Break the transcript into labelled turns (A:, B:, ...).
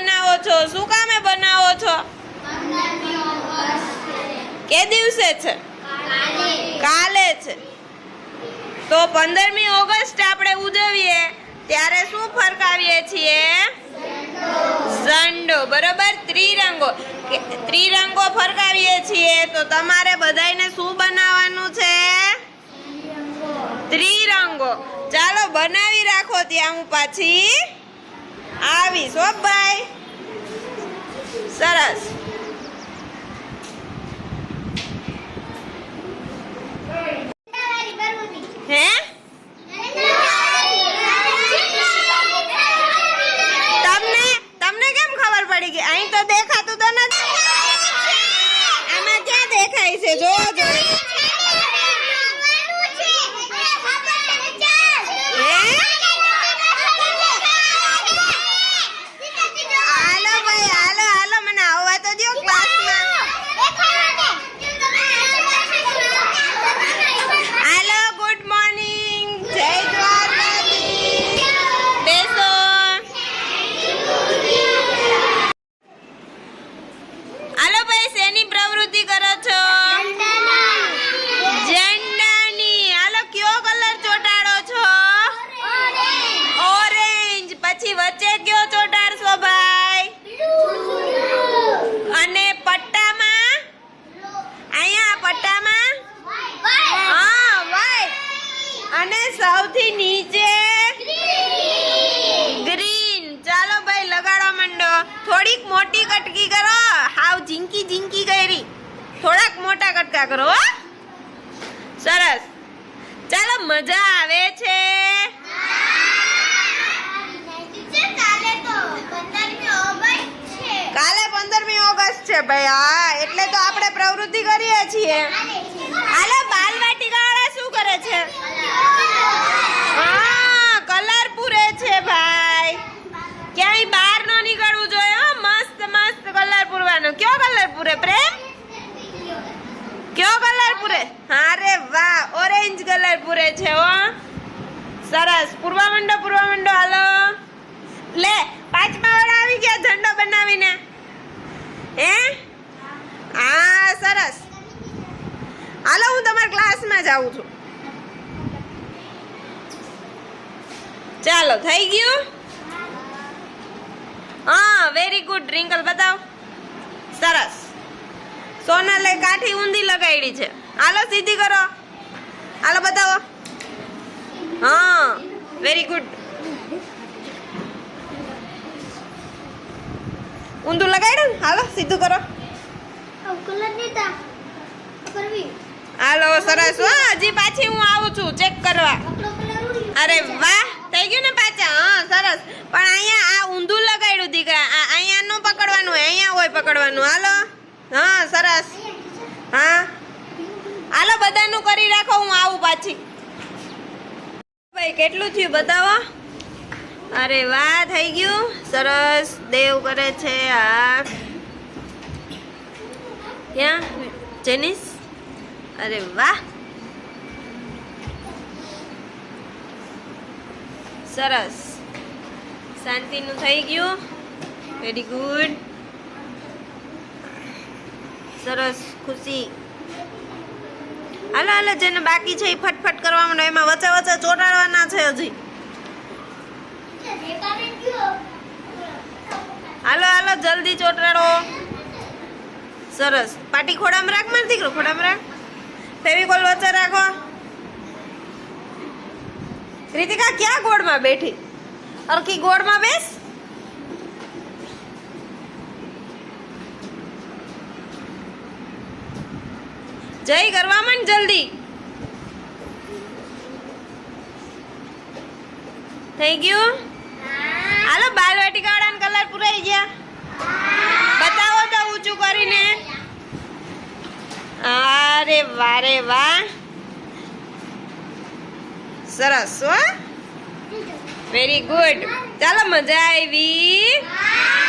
A: બનાવો છો? શું કામે બનાવો છો? કે દિવસે છે? કાલે છે. તો 15મી ઓગસ્ટ આપણે ઉજવીએ ત્યારે શું ફરકાવીએ છીએ? ઝંડો. બરોબર. ત્રિરંગો ફરકાવીએ છીએ. તો તમારે બધાયને શું બનાવવાનું છે? ત્રિરંગો. ચાલો બનાવી રાખો, ત્યાં હું પાછી આવીશ. હો ભાઈ. સરસ. હે તમને કેમ ખબર પડી ગઈ? અહીં તો દેખાતું તો નથી. આમાં ક્યાં દેખાય છે? જો વચ્ચે કયો ચોટાડશો ભાઈ? અને પટ્ટામાં? અહીંયા પટ્ટામાં હા વ્હાઈટ. અને સૌથી નીચે ગ્રીન. ચાલો ભાઈ લગાડવા માંડો. થોડીક મોટી કટકી કરો. હાવ ઝીંકી કરી. થોડાક મોટા કટકા કરો. સરસ. ચાલો મજા આવે છે. કાલે 15મી ઓગસ્ટ છે ભાઈ. હા એટલે તો આપણે પ્રવૃત્તિ કરીએ છીએ. હાલો બાલવાટિકા વાળા શું કરે છે? હા કલર પૂરે છે ભાઈ. ક્યાંય બહાર ન નીકળવું જોઈએ. મસ્ત કલર પૂરવાનો. કયો કલર પૂરે પ્રેમ? કયો કલર પૂરે? અરે વાહ, ઓરેન્જ કલર પૂરે છે. હો સરસ. પૂરવા માંડો. હાલો લે. 5મા વાળા આવી ગયા ઝંડો બનાવીને. હે હા સરસ. હાલો હું તમારા ક્લાસમાં જાઉં છું. ચાલો થઈ ગયું. હા વેરી ગુડ. રિંકલ બતાવ. સરસ. સોનલે કાઠી ઊંધી લગાડી છે. હાલો સીધી કરો. હાલો બતાવો. હા વેરી ગુડ. ઊંધું લગાડ્યું ને? હાલો સીધું કરો. હાલો સરસ. હજી પાછી હું આવું છું ચેક કરવા. અરે વાહ થઈ ગયું ને પાછા. હા સરસ. પણ અહીંયા આ ઊંધું લગાડ્યું દીકરા. અહીંયા નો પકડવાનું હોય, અહીંયા હોય પકડવાનું. હાલો હા સરસ. હા હાલો બધાનું કરી રાખો, હું આવું પાછી. ભાઈ કેટલું થયું બતાવો. અરે વાહ થઈ ગયું. સરસ. દેવ કરે છે. હા ક્યાં જેનિસ? અરે વાહ સરસ. શાંતિનું થઈ ગયું. Very good. સરસ. ખુશી. હાલો જેને બાકી છે એ ફટફટ કરવા માંડો. એમાં વચ્ચે ચોટાડવાના છે હજી. હાલો જલ્દી ચોટાડો. સરસ. પાટી ખોડામાં રાખ માર દીકરો. ખોડામાં રાખ. ફેવિકોલ વચ્ચે રાખો. રીતિકા ક્યાં ગોળમાં બેઠી? અરખી ગોળમાં બેસ. જય કરવા માંડ જલ્દી. થઈ ગયું. હાલો બાલવાટિકા વાળાને કલર પૂરાઈ ગયા. બતાવો તો ઊંચું કરીને. અરે વારે વાહ સરસ. હો વેરી ગુડ. ચાલો મજા આવી.